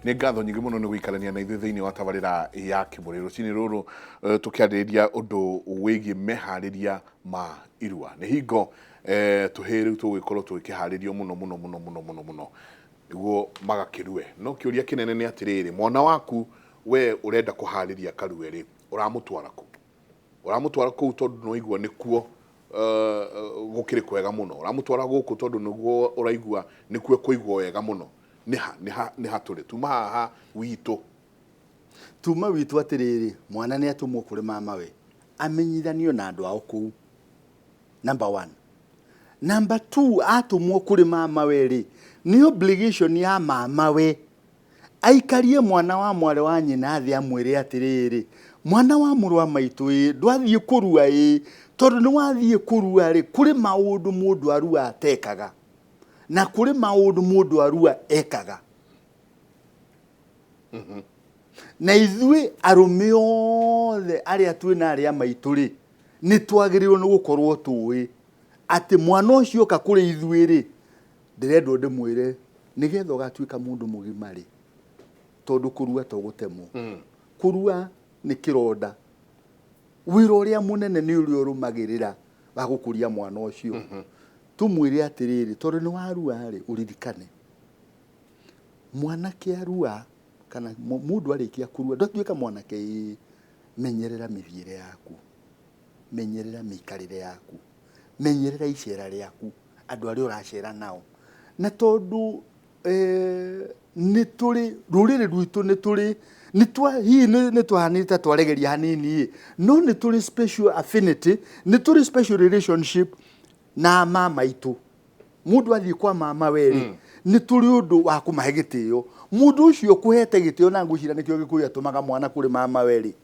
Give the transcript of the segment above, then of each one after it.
Nĩ ngatho nyingĩ mũno nĩ gũikarania na ithuĩ thĩinĩ wa tabarĩra ya Kĩmũrĩ rũcinĩ rũrũ tũkĩarĩrĩria ũndũ wĩgiĩ meharĩria ma irua. Nĩ hingo tũhĩ rĩu tũgũgĩkorwo tũgĩkĩharĩrio mũno nĩguo magakĩrue. No kĩũria kĩnene nĩ atĩrĩrĩ, mwana waku we ũrenda kũharĩria karue rĩ, ũramũtwara kũ? Ũramũtwara kũu tondũ nĩwaigua nĩkuo gũkĩrĩ kwega mũno? Ũramũtwara gũkũ tondũ nĩguo ũraigua nĩkuo kũigwo wega mũno? Nĩ hatũrĩ tuma haha witũ. Tuma witũ atĩrĩrĩ, mwana nĩ atumwo kũrĩ mamawe amenyithanio na andũ ao kũu, number 1. Number 2, atumwo kũrĩ mamawe rĩ, nĩ obligation ya mamawe aikarie mwana wa mware wa nyina thĩ amwĩre atĩrĩrĩ, mwana wa mũrũ wa maitũ ĩ, ndwathiĩ kũrua ĩ, tondũ nĩ wathiĩ kũrua rĩ, kũrĩ maũndũ mũndũ arua atekaga na kũrĩ maũndũ mũndũ arua ekaga. Na ithuĩ arũme othe arĩa twĩna arĩa maitũ rĩ, nĩ twagĩrĩirwo nĩ gũkorwo tũĩ atĩ mwana ũcio oka kũrĩ ithuĩ rĩ, ndĩrenda ndĩmwĩre nĩgetha ũgatuĩka mũndũ mũgima rĩ, tondũ kũrua to gũtemwo. Kũrua nĩ kĩronda. Wĩra ũrĩa mũnene nĩ ũrĩa ũrũmagĩrĩra wa gũkũria mwana ũcio. Tumwĩre atĩrĩrĩ, tondũ nĩ warua rĩ, ũririkane mwanake arua kana mũndũ arĩkia kũrua ndatuĩka mwanake, menyerera mĩthiĩre yaku, menyerera mĩikarĩre yaku, menyerera icera rĩaku, andũ arĩa ũracera nao. Na tondũ nĩ tũrĩ rũrĩrĩ rwitũ, nĩ twahanĩte twaregeria hanini, no nĩ tũrĩ special affinity, nĩ tũrĩ special relationship na mama itu. Mũndũ athiĩ kwa mama weri, nĩ tũrĩ ũndũ wa kũmahe gĩtĩo. Mũndũ ũcio kũhete gĩtĩo na ngwĩciria nĩkĩo Gĩkũyũ atũmaga mwana kũrĩ mama weri,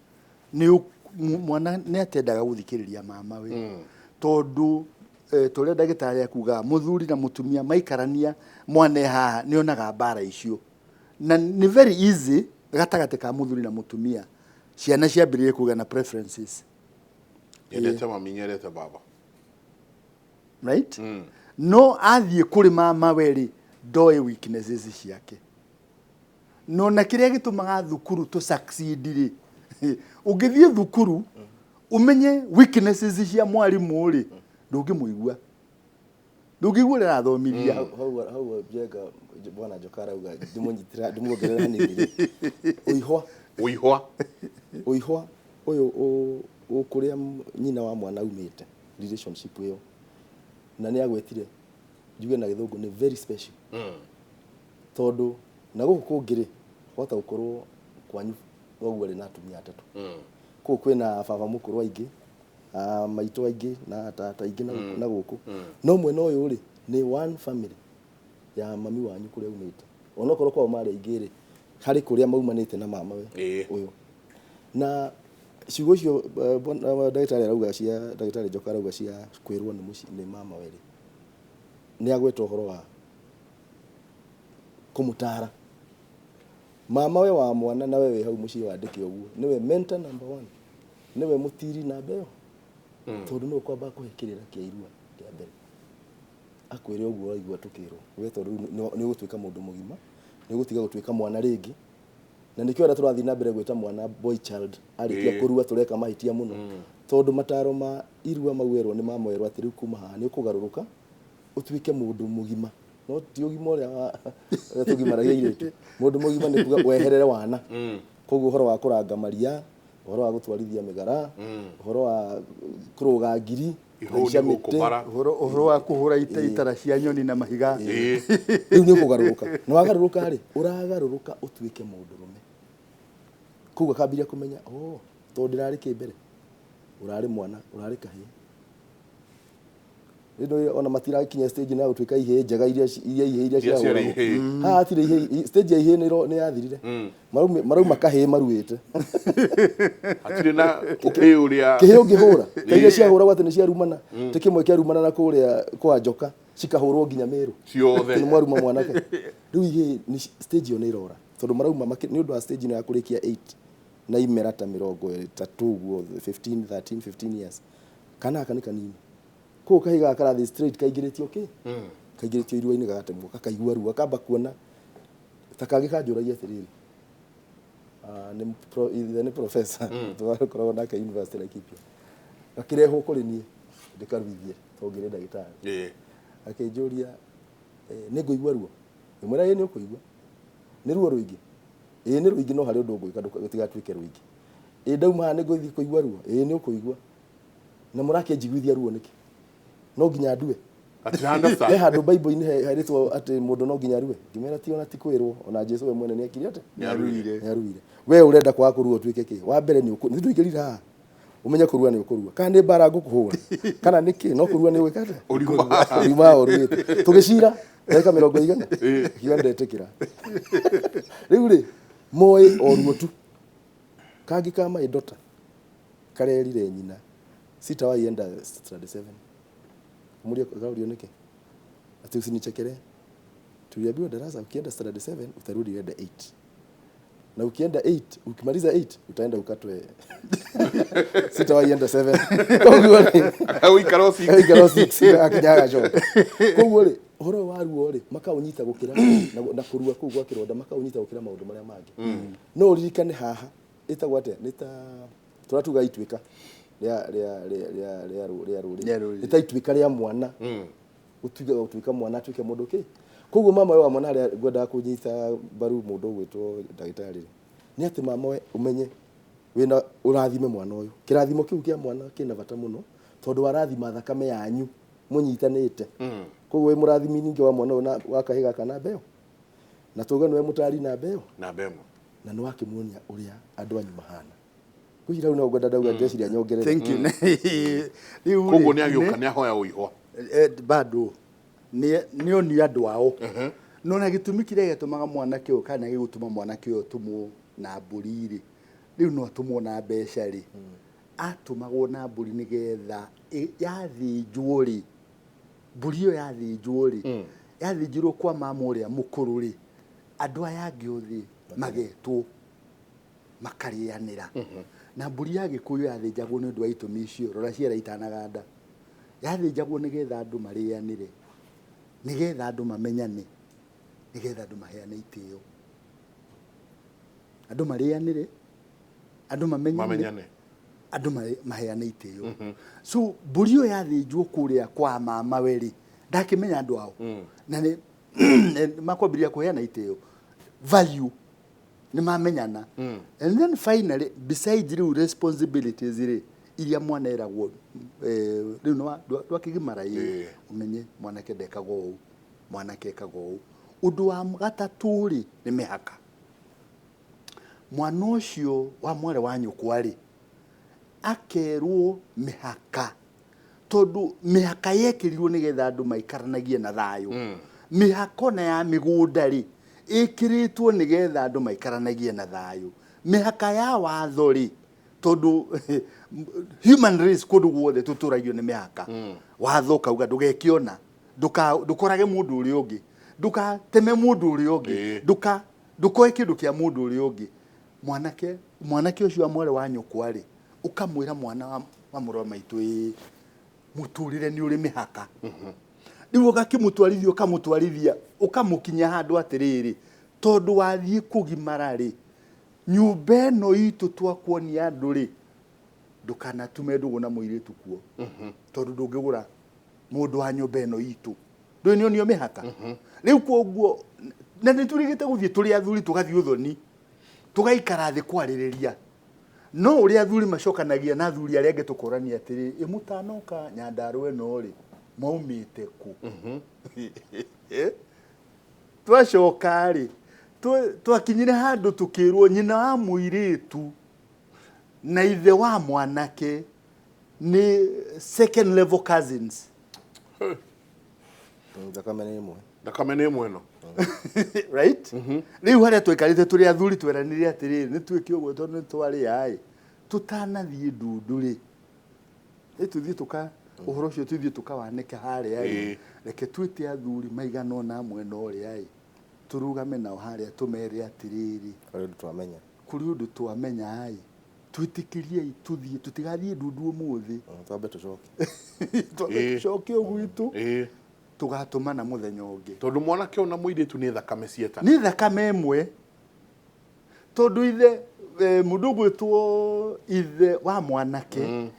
mwana nĩ atendaga gũthikĩrĩria mama we. Tondũ tũrĩa ndagĩtarĩ akuga mũthuri na mũtumia maikarania mwana haha nĩ onaga mbara icio. Na nĩ very easy gatagatĩ ka mũthuri na mũtumia ciana ciambĩrĩrie kũgĩa na preferences. Nyendete mami, nyendete baba. Right? No athiĩ kũrĩ mama weri, ndoĩ weaknesses ciake. No na kĩrĩa gĩtũmaga thukuru to succeed rĩ, ũngĩthiĩ thukuru umenye weaknesses cia mwarimũ rĩ, ndũngĩmũigua. Ndũngĩigua ũrĩa arathomithia. Hau Jenga bwana Jokara uga ndĩmunyitira ndĩmuongerera hanini. Ũihwa ũyũ ũkũrĩa nyina wa mwana umĩte relationship ĩyo. Na nĩ agwetire njuge na Gĩthũngũ nĩ very special. Tondũ na gũkũ kũngĩ rĩ, hota gũkorwo kwanyu ũguo rĩ na atumia atatũ. Kũu kwĩna baba mũkũrũ aingĩ, maitũ aingĩ na tata aingĩ na gũkũ. No mwena ũyũ rĩ nĩ one family ya mami wanyu kũrĩa umĩte. Ona okorwo kwao marĩ aingĩ rĩ, harĩ kũrĩa maumanĩte na mama we ũyũ. Na ciugo icio ndagĩtarĩ arauga cia ndagĩtarĩ Njoka arauga cia kwĩrwo nĩ mama we rĩ, nĩ agweta ũhoro wa kũmũtara mama we wa mwana na we hau mũciĩ wandĩke ũguo, nĩwe mentor number 1, nĩwe mũtiri namba ĩyo. Tondũ nĩ ũkwamba kũhe kĩrĩra kĩa irua rĩa mbere, akwĩre ũguo aigua tũkĩrwo we, tondũ nĩ ũgũtuĩka mũndũ mũgima, nĩ ũgũtiga gũtuĩka mwana rĩngĩ. Na nĩkĩo ũrĩa tũrathiĩ na mbere gwĩta mwana boy child arĩkia kũrua tũreka mahĩtia mũno. Tondũ mataro ma irua mauerwo nĩ mamoerwo atĩ rĩu kuma haha nĩ ũkũgarũrũka ũtuĩke mũndũ mũgima. No ti ũgima ũrĩa tũgimaragia airĩtu. Mũndũ mũgima nĩ kuga weherere wana. Koguo ũhoro wa kũranga maria, ũhoro wa gũtwarithia mĩgara, ũhoro wa kũrũga ngiri, ũhoro wa kũhũra itara cia nyoni na mahiga. Rĩu nĩ ũkũgarũrũka. Na wagarũrũka rĩ, ũragarũrũka ũtuĩke mũndũrũme. Koguo akambĩrĩria kũmenya tondũ ndĩrarĩ kĩmbere, ũrarĩ mwana, ũrarĩ kahĩĩ. Rĩu ona matirakinya stage na gũtuĩka ihĩĩ njega iria ciahũragwo. Haha hatirĩ ihĩĩ, stage ya ihĩĩ nĩ yathirire. Marauma kahĩĩ maruĩte. Hatirĩ na ũkĩĩ ũrĩa kĩhĩĩ ũngĩhũra. Kairĩa ciahũragwo atĩ nĩ ciarumana. Tĩ kĩmwe kĩarumana na kũrĩa kwa Njoka cikahũrwo nginya Meru. Ciothe. Nĩ mwaruma mwanake. Rĩu ihĩĩ stage ĩyo nĩ irora. Tondũ marauma nĩ ũndũ wa stage ĩno ya kũrĩkia 8 na imera ta 30 ũguo 15 years. Kana aka nĩ kanini. Kũu kahiga karathi straight kaingĩrĩtio kaingĩrĩtio irua-inĩ gagatemwo, kakaigua ruo, akamba kuona takagi kanjuragia atiriri ni professor twakoragwo nake university Laikipia akirehwo kuri nie ndikarubithie tongire ndagitari akinjuria ni nguigua ruo mwera ye ni ukuigua ni ruo ruingi ni ruingi no hari undu ngwika gutigatuike ruingi ndauma ni nguithi kuigua ruo ni ukuigua na murake njiguithia ruo niki no nginya ndue atiranda he handu bible-ini haritwo ati mundu no nginya rue ngimera ti ona ti kwirwo ona Jesu we mwene ni akiri ate Nyaruire. we urenda kwa kuruo twike ki wa mbere ni ndwikirira umenye kurua ni ukurua kana ni mbara ngukuhura kana niki no kurua ni wikate urima urite tugicira eka 100 kiwa ndetikira riu ri moi oruo tu kagi kama idota karerire nyina sitawaienda 37 murio gaurio niki ati usinichekere tuliambiwa darasa ukienda 37 utarudi uende 8 na ukienda 8 ukimaliza 8 utaenda ukatwe sitawaienda 7 kogwo au ikarosi akijaga jo kogwo ri horo waruo ri makaunyita gukira na kurua kuu gwa kironda makaunyita gukira maundu maria mangi no ririkane haha itagwate nita turatuga itwika ria ruri itaitwika ria mwana utwika mwana atwike mundu ki kogwo mama we wa mwana aria gwenda kunyita baru mundu gwitwo ndagitari ni ati mama we umenye wina urathime mwana uyu kirathimo kiu kia mwana kina bata muno tondu warathima thakame yanyu munyitanite kogwo we murathimi ningi wa mwana na wakahiga kana beo na tuga we mutari na beo na no akimuonia uria andu anyu mahana kugira una gwenda dauga ndeciria nyongerere thank you kogwo ni agioka ni ahoya uiho bado ni oni andu ao no na gitumi kiria gitumaga mwanake o kana gigutuma mwanake o tumu na mburi riu no atumwo na mbeca ri atumagwo na mburi nigetha yathinjwo ri mburi yo yathinjwo ri yathinjirwo kwa mama uria mukuru ri andu aya angi othi magetwo makarianira na mburi ya Gikuyu yathinjagwo ni undu wa itumi icio rora ciera itanaganda yathinjagwo nigetha andu marianire nigetha andu mamenyane nigetha andu maheane itio andu marianire andu mamenyane andu maheane itio so mburi yo yathinjwo kuria kwa mama weri ndakimenya andu ao na ni makwambiria kuheana itio value ni mamenyana and then finally besides the responsibilities iria mwana eragwo riu no dwakigimara umenye mwanake ndekagwo u mwanake ekagwo u undu wa gatatu ri ni mihaka mwana ucio wa mwere wa nyukwa ri akerwo mihaka tondu mihaka yekirirwo nigetha andu maikaranagie na thayo mihako na ya migunda ri ikiritwo nigetha andu maikaranagie na thayo mihaka ya watho ri tondu human race kundu guothe tuturagio ni mihaka watho kauga ndugekiona ndukorage mundu uri ungi ndukateme mundu uri ungi ndukoe kindu kia mundu uri ungi mwanake ucio wa mwere wa nyukwa ri ukamwira mwana wa murwa maitu muturire ni uri mihaka riu gakimutwarithio kamutwarithia ukamukinya handu atiriri tondu wathie kugimara ri nyumba no itu twakuonia andu ri ndukanatume ndugu na muiritu kuo tondu ndungigura mundu wa nyumba no itu ndunionio mihaka riu koguo na niturigite guthie turi athuri tugathie uthoni tugaikara thi kwaririria no uri athuri macokanagia na athuri aria ange tukorania atiri imutanoka nyandarwe no ri maumite ku twacoka ri twakinyire handu tukirwo nyina wa muiritu na ithe wa mwanake ni second level cousins ndakame ni imwe no right riu haria twikarite turi athuri tweranire atiri ni twiki uguo tondu ni twari ai tutanathie ndundu ri tuthie tuka uhoro cio tuthie tukawaneke haria ai reke twite athuri maigano na mwena uria ai turugame nao haria tumere atiriri kuri undu twamenya ai twitikirie tuthie tutigathie ndundu umuthi twambe tucoke tucoke ugwitu tugatumana muthenya ungi tondu mwanake ona muiritu ni thakame cieta ni thakame imwe tondu ithe mundu gwitwo ithe wa mwanake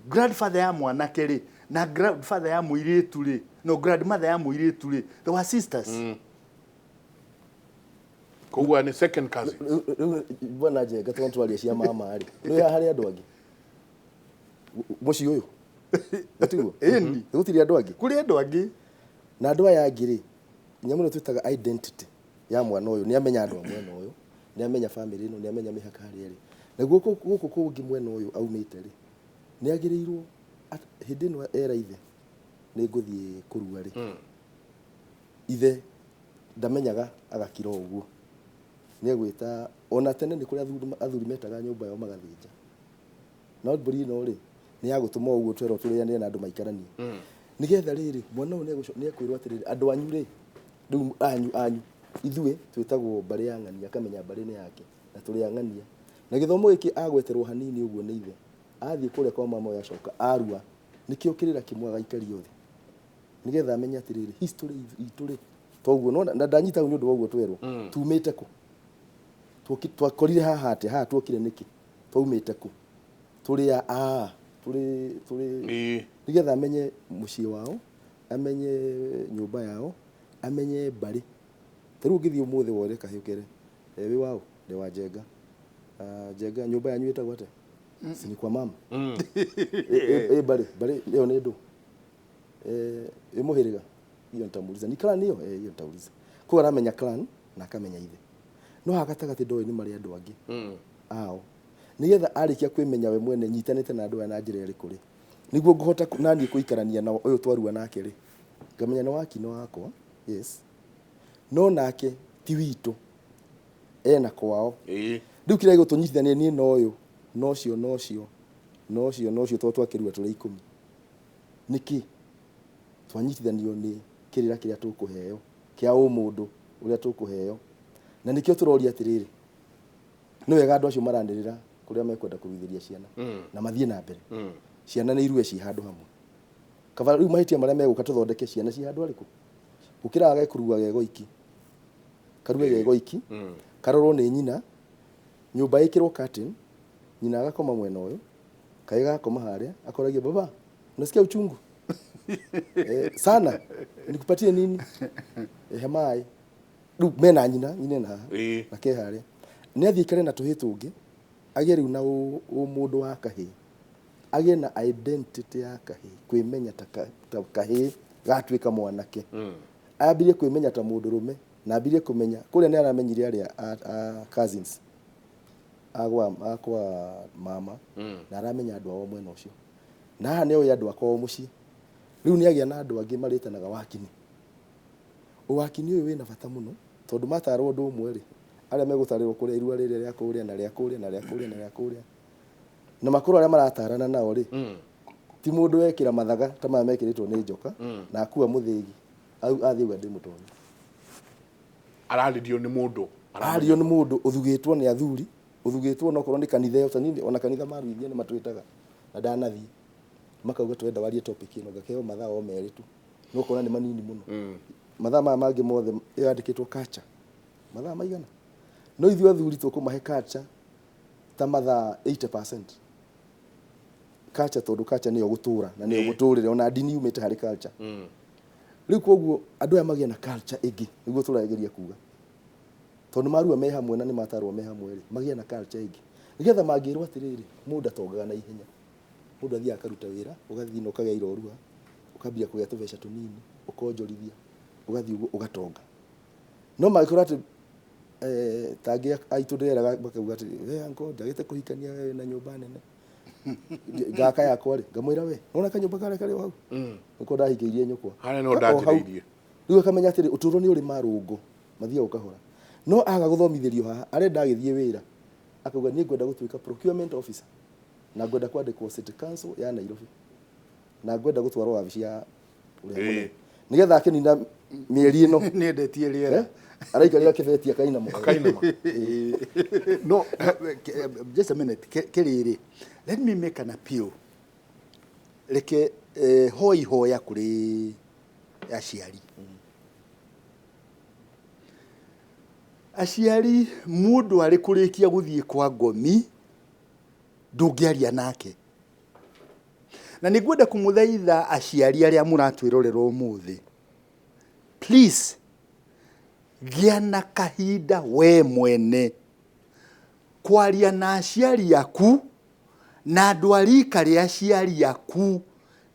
grandfather ya mwanake ri na grandfather ya muiritu ri no grandmother ya muiritu ri they were sisters koguo ni second cousin bwana Njenga twaria cia mama ri ni hari andu angi muci uyu atugo eni gutiri andu angi kuri andu angi na andu aya angi ri nyamu twitaga identity ya mwana uyu ni amenya andu mwena uyu ni amenya family ino ni amenya mihaka hari ri na guku kungi mwena uyu aumite ri ni agirirwo hindi no era ithe ni nguthie kurua ri ithe ndamenyaga agakira uguo ni gwita ona tene ni kuri athuri metaga nyumba yao magathinja no mburi no ri ni ya gutuma uguo twero turiane na andu maikaranie nigetha riri mwana uyu ni ekwirwo atiriri andu anyu ri riu anyu ithue twitagwo mbari ya ng'ania akamenya mbari ni yake na turi ng'ania na githomo giki agweterwo hanini uguo ni ithe athie kuria kwa mama ya coka arua nikio kirira kimwaga ikari yothe nigetha amenya atiriri history ituri toguo no ndanyita ni undu woguo twerwo tumite ku twakorire haha ati haha twokire niki twaumite ku turi nigetha amenye mucii wao amenye nyumba yao amenye mbari riu ngithii umuthi wore kahiukere wi wao ndi wa Njenga Njenga nyumba yanyu itagwo ate sini kwa mama mbari leo ni ndu imuhiriga iyo ntamuliza ni clan iyo iyo ntauliza ko aramenya clan na akamenya ithe no hagatagati ndoe ni mari andu angi ao nigetha arikia kwimenya we mwene nyitanite na andu ana njira iri kuri niguo nguhota nani kuikarania na uyu twarua nake ri ngamenya no wakino wakwa yes no nake ti witu ena kwao riu kira gutunyithania ni no uyu nocio to twakirua turi 10 niki twanyitithanio ni kirira kiria tukuheo kia umundu uria tukuheo na nikio turoria atiriri ni wega andu acio marandirira kuria mekwenda kuwithiria ciana na mathie na mbere ciana ni irue ci handu hamwe kava riu mahitia maria meguka tuthondeke ciana ci handu ariku ukira agakurua gego iki karue gego iki karorwo ni nyina nyumba ikirwo curtain nyina agakoma mwena uyu kai gakoma haria akoragia baba unasikia uchungu sana nikupatie nini mai riu mena nyina na ke haria ni athii kare na tuhi tungi agie riu na mundu wa kahi agie na identity ya kahi kwimenya ta kahi gatwika mwanake ambirie kwimenya ta mundu rume na ambirie kumenya kuria ni aramenyire aria cousins akwa mama na aramenya andu ao mwena ucio na ha ne uyu andu akwa mucii riu ni agia na andu angi maritanaga wakini uwakini uyu wina bata muno tondu matarwo andu umwe ri aria megutarirwo kuria irua riri ria kuria na ria kuria na ria kuria na ria kuria na makuru aria maratarana nao ri ti mundu wekira mathaga ta maya mekiritwo ni njoka na akua muthigi athie uga ndi mutonyi araririo ni mundu uthugitwo ni athuri uthugitwo no korwo ni kanitha yo tanini ona kanitha maruithia ni matwitaga na ndanathi makauga twenda warie topic ino gakeo mathaa o meri tu no korwo ni manini muno mathaa maya mangi mothe yandikitwo culture mathaa maigana no ithuĩ athuri tukumahe culture ta mathaa 80% culture tondu culture niyo gutura na niyo guturire ona dini umite hari culture riu koguo andu aya magia na culture ingi niguo turageria kuga tondu marua me hamwe na ni matarwo me hamwe ri magia na culture ingi nigetha mangirwo atiriri mundu atongaga na ihenya mundu athia akaruta wira ugathii no kagea irorua ukambia kugea tubeca tunini ukonjorithia ugathii ugatonga no makora ati tangia aitu nderaga bakauga ati anko ndagite kuhikania wewe na nyumba nene gaka yakwa ri ngamwira we nona kanyumba kare wau uko ndahikeirie nyukwa hana no ndakiririe riu akamenya atiri uturo ni uri marungu mathia ukahora no aga guthomithirio haha arenda agithie wira akauga ni ngwenda gutuika procurement officer na ngwenda kwandikwo city council ya Nairobi na ngwenda gutwarwo wabici ya uria nigetha akinina mieri ino ni ndetie riera araikaria kibeti akainama no just a minute kiriri let me make an appeal reke hoya kuri aciari aciari mundu ari kurikia guthie kwa ngomi ndungiaria nake na nigwenda kumuthaitha aciari aria muratwirorera umuthi please gia na kahinda we mwene kwaria na aciari aku na andu arika ria aciari aku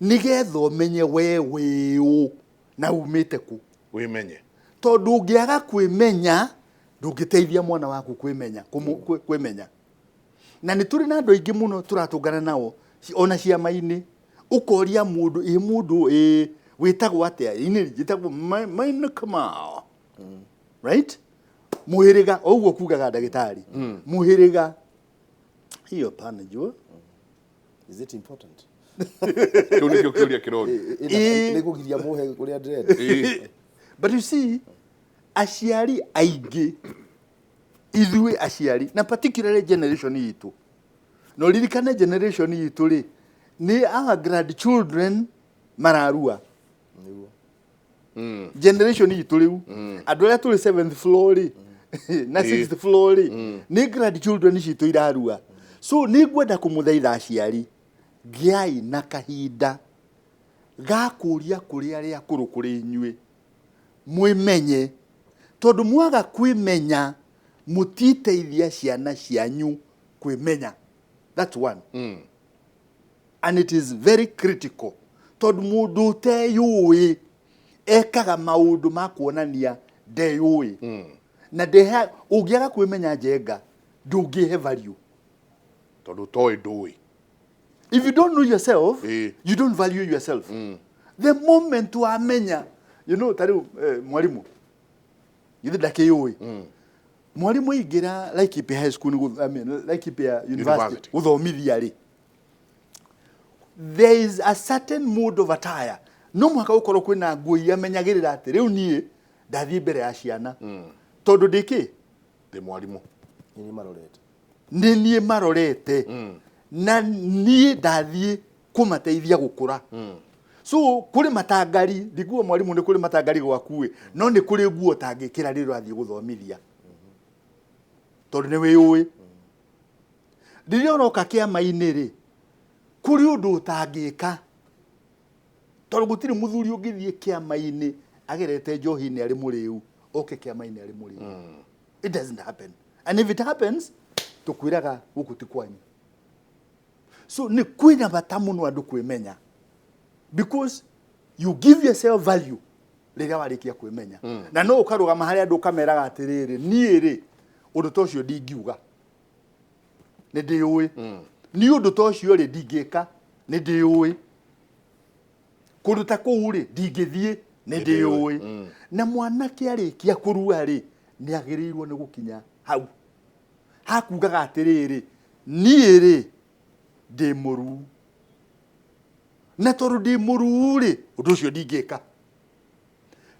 nigetha umenye we wiu na umite ku wimenye tondu ungiaga kwimenya ndungiteithia mwana waku kwimenya kwimenya na ni turi na andu aingi muno turatungana nao ona ciama-ini ukoria mundu witagwo atia ini jitagwo maina kama right muhiriga oguo kugaga ndagitari muhiriga hiyo pana jua is it important kiu nikio kiuria kirori nikugiria muhe kuria dread but you see aciari aingi ithui aciari na particularly generation yitu no ririkane generation yitu ri ni our grandchildren mararua generation yitu riu andu aria turi 7th floor ri na 6th floor ri ni grandchildren citu irarua so ni gwenda kumuthaitha aciari giai na kahinda gakuria kuri aria akuru kuri inyui mwimenye tondu mwaga kwimenya mutiteithia ciana cianyu kwimenya that's one and it is very critical tondu mundu te yui ekaga maundu ma kuonania de yui na de ugiaga kwimenya njenga ndungihe value tondu toi ndui if you don't know yourself you don't value yourself the moment you amenya you know tari mwalimu yithe ndake yui mwalimu ingira Laikipia high school I mean Laikipia university uthomithia ri there is a certain mood of attire no mwaka ukorwo kwina nguo amenyagirira ati riu nie ndathie mbere ya ciana tondu ndiki ndi mwalimu ni marorete na nie ndathie kumateithia gukura so kuri matangari ndiguo mwalimu ni kuri matangari gwakuwe no ni kuri guo tangikira riro athie guthomithia tondu ni wiyui ndirio uroka kiama-ini ri kuri undu utangika tondu gutiri muthuri ungithie kiama-ini agerete njohi-ini ari muriu oke kiama-ini ari muriu it doesn't happen and if it happens tukwiraga guku ti kwanyu so ni kwina bata muno andu kwimenya because you give yourself value riria warikia kwimenya na no ukarugama hari andu kameraga atiriri nie ri undu tocio ndingiuga ni ndiui ni undu tocio ri ndingika ni ndiui kuruta kuu ri ndingithie ni ndiui na mwanake arikia kurua ri ni agirirwo ni gukinya hau hakugaga atiriri nie ri ndi muru na tondu ndi muru ri undu ucio ndingika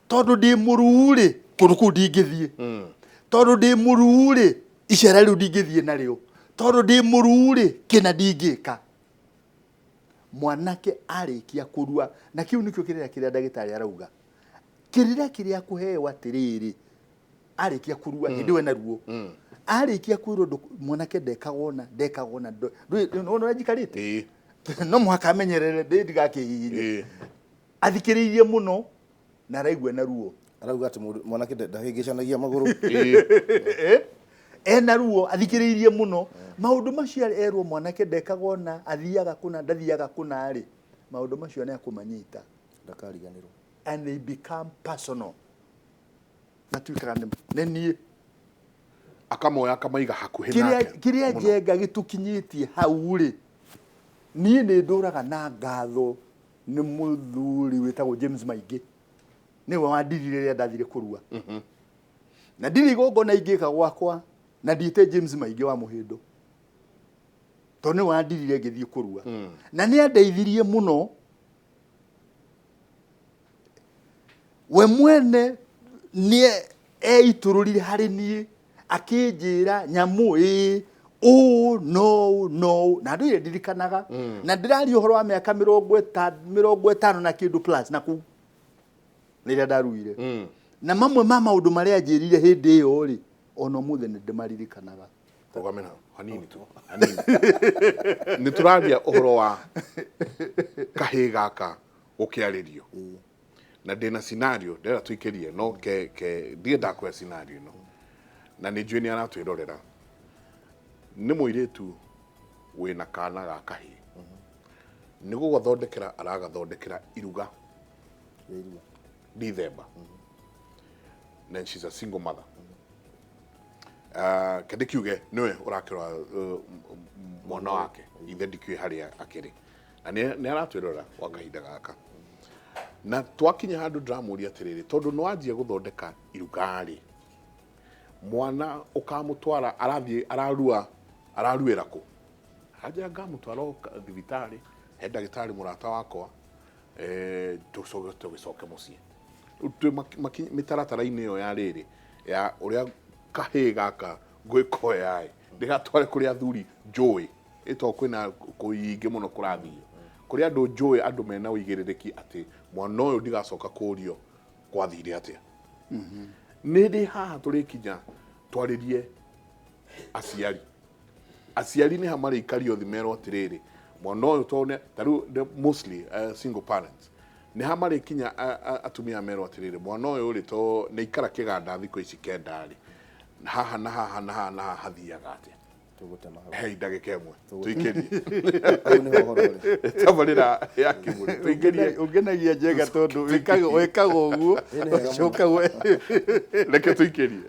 tondu ndi muru ri kundu kuu ndingithie tondu ndi muru ri icera riu ndingithie nario tondu ndi muru ri kina ndingika mwanake arikia kurua na kiu nikio kiria ndagitari arauga kiria kuhewa atiriri arikia kurua hindiwe na ruo arikia kwirwo mwanake ndekagona no ajikarite no mwaka amenyerere ndigakihihire athikiririe muno na raigwe na ruo arauga ati mwanake ndahingicanagia maguru ena ruo athikiririe muno maundu macio erwo mwanake ndekagona athiaga kuna ndathiaga kuna ri maundu macio ne akumanyita ndakariganirwo and they become personal natuikana nenie akamoya akamaiga hakuhi nake kiria njenga gitukinyitie hau ri nie ni nduraga na ngatho ni muthuri witagwo James Maingi ni wa ndirire ria ndathire kurua na ndiri gogo na ingika gwakwa na ndite James Maingi wa Muhindo tone wa ndirire ngithie kurua na ni andeithirie muno we mwene nie eitururire hari nie akinjira nyamu no na ndu ndirikanaga na ndirari uhoro wa miaka 50 na kindu plus na ku rĩrĩa ndaruire na mamwe ma maũndũ marĩa njĩrire hĩndĩ ĩyo rĩ ona mũthenya nĩ ndĩmaririkanaga Ugamena hanini tu hanini nĩ tũraria ũhoro wa kahĩ gaka gũkĩarĩrio na ndĩna scenario ndĩra tuikerie no ke ndiye ndakwe scenario no na nĩ njũĩ nĩ aratwĩrorera nĩ mũirĩtu wĩna kana ga kahĩ nĩ gũgathondekera aragathondekera iruga December and she's a single mother kende kiuge niwe urakirwa mwana wake ithe ndikwe haria akiri na nĩ aratwĩrora wa kahinda gaka na twakinya handu ndĩramũria atĩrĩrĩ tondũ nĩ wanjia gũthondeka iruga-rĩ mwana ũkamũtwara arathiĩ araruĩra kũ haja ngamũtwara thibitarĩ he ndagĩtarĩ mũrata wakwa tũgĩcoke mũciĩ mĩtaratara-inĩ ĩyo ya rĩrĩ ya ũrĩa kahĩ gaka gwĩkoya ndĩgatware kũrĩ athuri njũĩ ĩto kwĩna kũingĩ mũno kũrathio kũrĩ andũ njũĩ andũ mena ũigĩrĩrĩki atĩ mwana ũyũ ndigacoka kũrio kwathire atĩa nĩ ndĩ haha tũrĩkinya twarĩrie aciari nĩ hamarĩ ikario thimerwo atĩrĩrĩ mwana ũyũ tone tarĩu mostly single parents nĩ hamarĩ kinya atumia merwo atĩrĩrĩ mwana ũyũ rĩ to nĩ ikara kĩganda thikũ ici kenda rĩ haha na haha na haha na haha hathiaga atĩa tũgũtema hei ndagĩka ĩmwe tũikĩrie hau nĩ ũhoro ũrĩ tabarĩra ya kĩmũrĩ tũikĩrie ũngenagia njega tondũ wĩkaga ũguo Ĩĩ nĩ wega mũno. coka we reke tũikĩrie